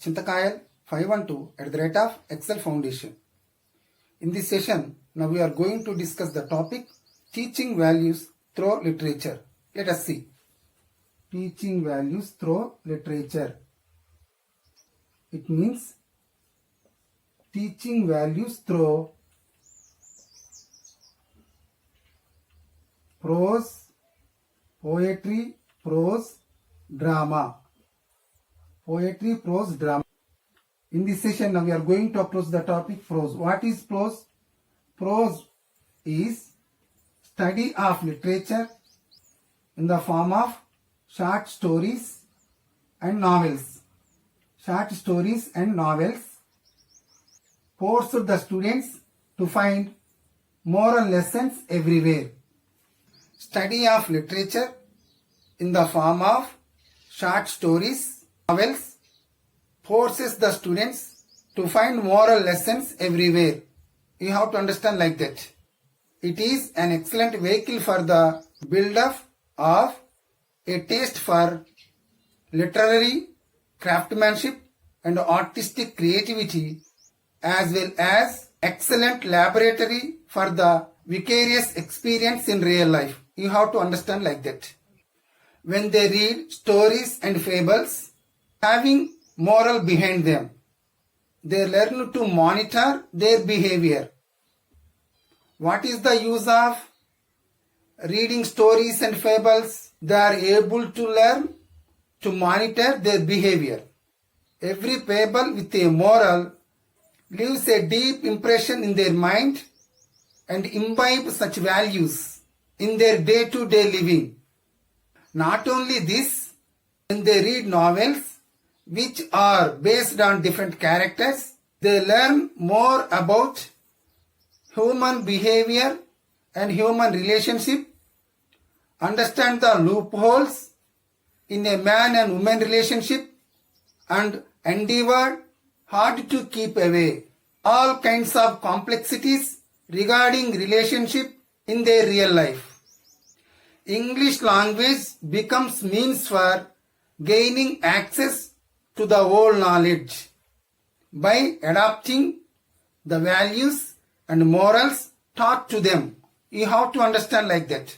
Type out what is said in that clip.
chintakayal512@Excel Foundation. In this session, now we are going to discuss the topic teaching values through literature. Let us see. Teaching values through literature. It means teaching values through prose, poetry, prose, drama. Poetry, prose, drama. In this session, now we are going to approach the topic prose. What is prose? Prose is study of literature in the form of short stories and novels. Short stories and novels force the students to find moral lessons everywhere. Study of literature in the form of short stories, novels forces the students to find moral lessons everywhere. You have to understand like that. It is an excellent vehicle for the build-up of a taste for literary craftsmanship and artistic creativity, as well as excellent laboratory for the vicarious experience in real life. You have to understand like that. When they read stories and fables having moral behind them, they learn to monitor their behavior. What is the use of reading stories and fables? They are able to learn to monitor their behavior. Every fable with a moral leaves a deep impression in their mind and imbibe such values in their day-to-day living. Not only this, when they read novels which are based on different characters, they learn more about human behavior and human relationship, understand the loopholes in a man and woman relationship, and endeavor hard to keep away all kinds of complexities regarding relationship in their real life. English language becomes means for gaining access to the whole knowledge by adopting the values and morals taught to them. You have to understand like that.